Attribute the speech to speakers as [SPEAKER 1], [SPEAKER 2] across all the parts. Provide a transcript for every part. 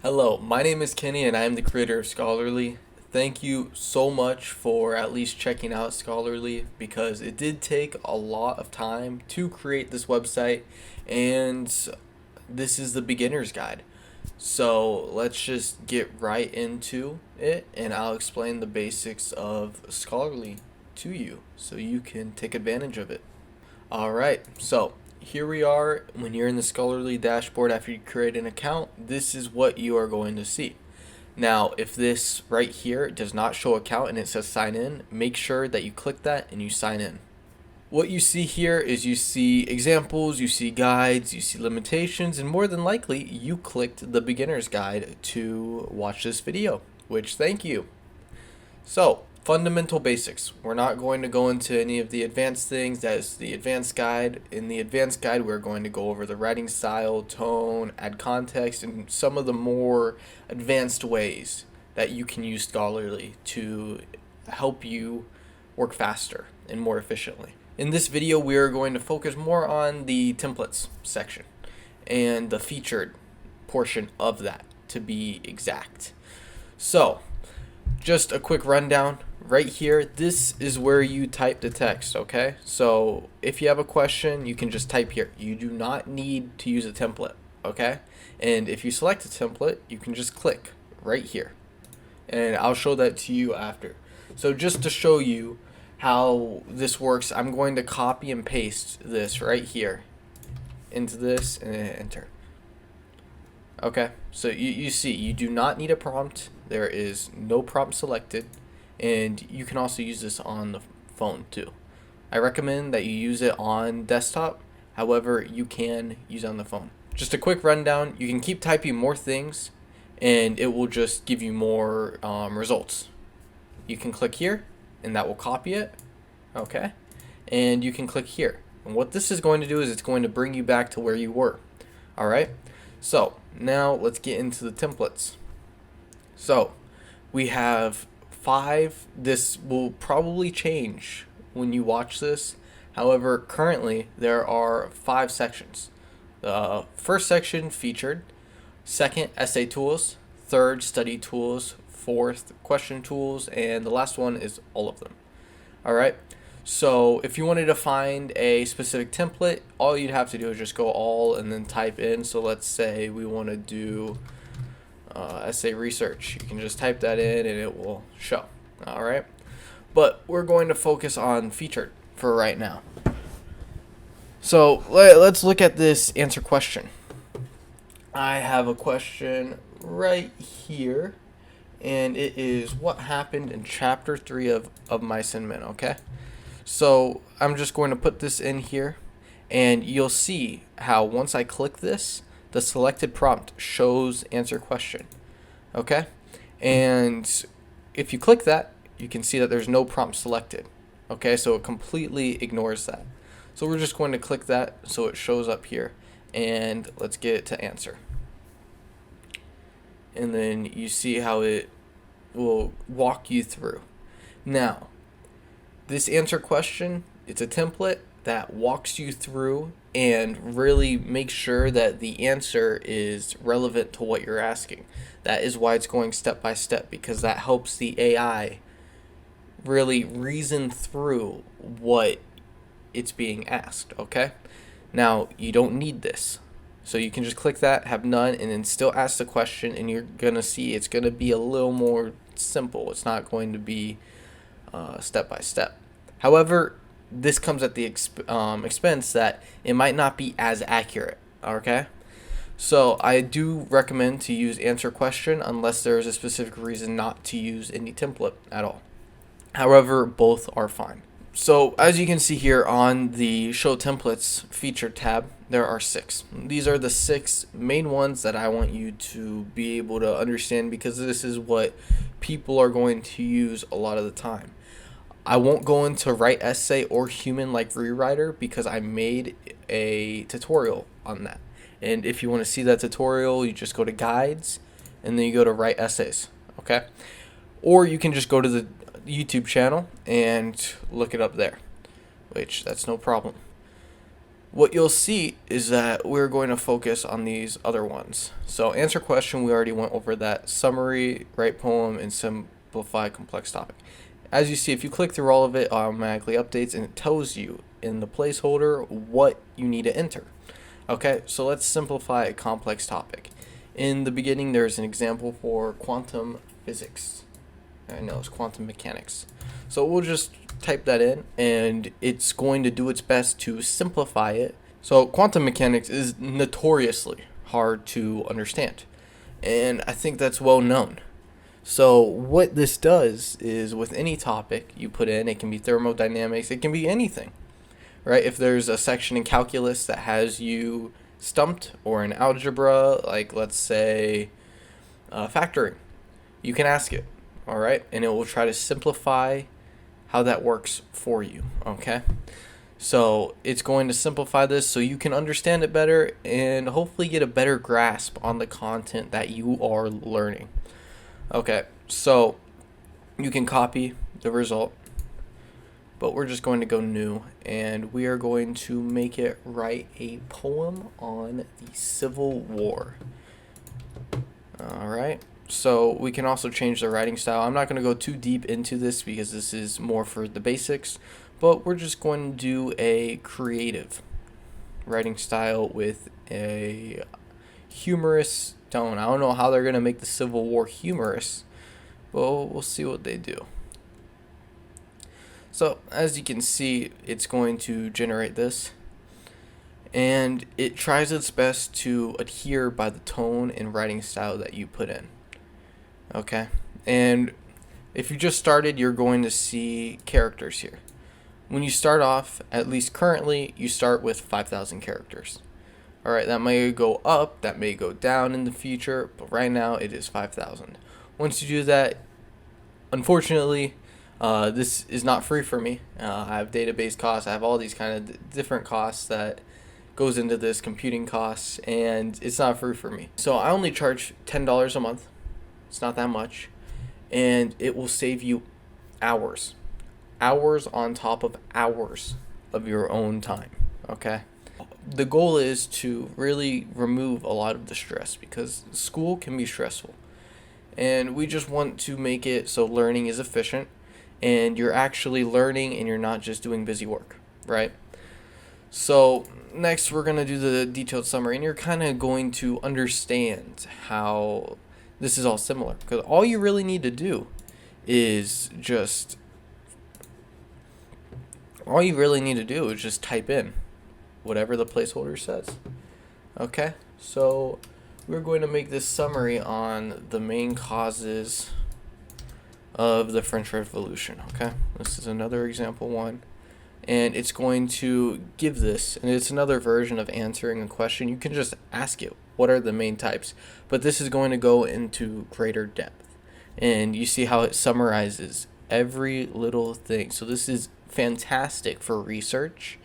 [SPEAKER 1] Hello, my name is Kenny and I am the creator of Scholarly. Thank you so much for at least checking out Scholarly because it did take a lot of time to create this website, and this is the beginner's guide. So let's just get right into it and I'll explain the basics of Scholarly to you so you can take advantage of it. Alright, so here we are. When you're in the Scholarly dashboard after you create an account, this is what you are going to see. Now, if this right here does not show account and it says sign in, make sure that you click that and you sign in. What you see here is you see examples, you see guides, you see limitations, and more than likely you clicked the beginner's guide to watch this video, which thank you. So, fundamental basics. We're not going to go into any of the advanced things. That is the advanced guide. In the advanced guide, we're going to go over the writing style, tone, add context, and some of the more advanced ways that you can use Scholarly to help you work faster and more efficiently. In this video, we are going to focus more on the templates section and the featured portion of that, to be exact. So, just a quick rundown. Right here, this is where you type the text, okay? So if you have a question, you can just type here. You do not need to use a template, okay? And if you select a template, you can just click right here. And I'll show that to you after. So just to show you how this works, I'm going to copy and paste this right here into this and then enter. Okay, so you see, you do not need a prompt. There is no prompt selected, and you can also use this on the phone too. I recommend that you use it on desktop. However, you can use it on the phone. Just a quick rundown. You can keep typing more things, and it will just give you more results. You can click here, and that will copy it. Okay, and you can click here. And what this is going to do is it's going to bring you back to where you were. All right. So now let's get into the templates. So we have 5. This will probably change when you watch this. However, currently there are 5 sections. The first section featured, second essay tools, third study tools, fourth question tools, and the last one is all of them. All right. So if you wanted to find a specific template, all you'd have to do is just go all and then type in. So let's say we want to do essay research. You can just type that in and it will show. All right. But we're going to focus on featured for right now. So let's look at this answer question. I have a question right here, and it is what happened in chapter 3 of Mice and Men, okay? So I'm just going to put this in here, and you'll see how once I click this, the selected prompt shows answer question, okay? And if you click that, you can see that there's no prompt selected, okay? So it completely ignores that. So we're just going to click that so it shows up here, and let's get it to answer. And then you see how it will walk you through. Now, this answer question, it's a template that walks you through and really makes sure that the answer is relevant to what you're asking. That is why it's going step by step, because that helps the AI really reason through what it's being asked, okay? Now, you don't need this. So you can just click that, have none, and then still ask the question, and you're going to see it's going to be a little more simple. It's not going to be step by step. However, this comes at the expense that it might not be as accurate, okay? So I do recommend to use answer question unless there is a specific reason not to use any template at all. However, both are fine. So as you can see here on the show templates featured tab, there are 6. These are the 6 main ones that I want you to be able to understand, because this is what people are going to use a lot of the time. I won't go into write essay or human like rewriter because I made a tutorial on that. And if you want to see that tutorial, you just go to guides and then you go to write essays, okay? Or you can just go to the YouTube channel and look it up there, which that's no problem. What you'll see is that we're going to focus on these other ones. So answer question, we already went over that. Summary, write poem, and simplify complex topic. As you see, if you click through all of it, automatically updates and it tells you in the placeholder what you need to enter. Okay, so let's simplify a complex topic. In the beginning, there's an example for quantum physics. I know it's quantum mechanics. So we'll just type that in and it's going to do its best to simplify it. So quantum mechanics is notoriously hard to understand. And I think that's well known. So what this does is with any topic you put in, it can be thermodynamics, it can be anything, right? If there's a section in calculus that has you stumped, or in algebra, like let's say factoring, you can ask it, all right? And it will try to simplify how that works for you, okay? So it's going to simplify this so you can understand it better and hopefully get a better grasp on the content that you are learning. Okay, so you can copy the result, but we're just going to go new and we are going to make it write a poem on the Civil War. All right. So we can also change the writing style. I'm not going to go too deep into this because this is more for the basics, but we're just going to do a creative writing style with a humorous tone. I don't know how they're going to make the Civil War humorous, but we'll see what they do. So as you can see, it's going to generate this, and it tries its best to adhere by the tone and writing style that you put in. Okay, and if you just started, you're going to see characters here. When you start off, at least currently, you start with 5,000 characters. All right, that may go up, that may go down in the future, but right now it is 5,000. Once you do that, unfortunately, this is not free for me. I have database costs, I have all these kind of different costs that goes into this, computing costs, and it's not free for me. So I only charge $10 a month. It's not that much, and it will save you hours on top of hours of your own time. Okay, the goal is to really remove a lot of the stress because school can be stressful, and we just want to make it so learning is efficient and you're actually learning and you're not just doing busy work, right? So next we're going to do the detailed summary, and you're kind of going to understand how this is all similar, because all you really need to do is just type in whatever the placeholder says. Okay, so we're going to make this summary on the main causes of the French Revolution. Okay, this is another example one, and it's going to give this, and it's another version of answering a question. You can just ask it, what are the main types? But this is going to go into greater depth. And you see how it summarizes every little thing. So this is fantastic for research.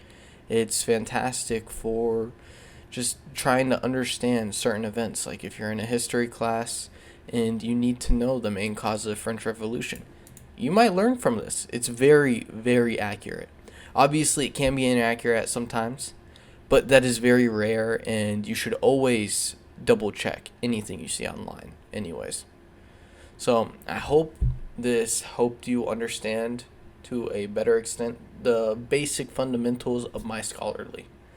[SPEAKER 1] It's fantastic for just trying to understand certain events. Like if you're in a history class and you need to know the main cause of the French Revolution, you might learn from this. It's very, very accurate. Obviously, it can be inaccurate sometimes, but that is very rare, and you should always double check anything you see online anyways. So I hope this helped you understand to a better extent the basic fundamentals of myScholarly.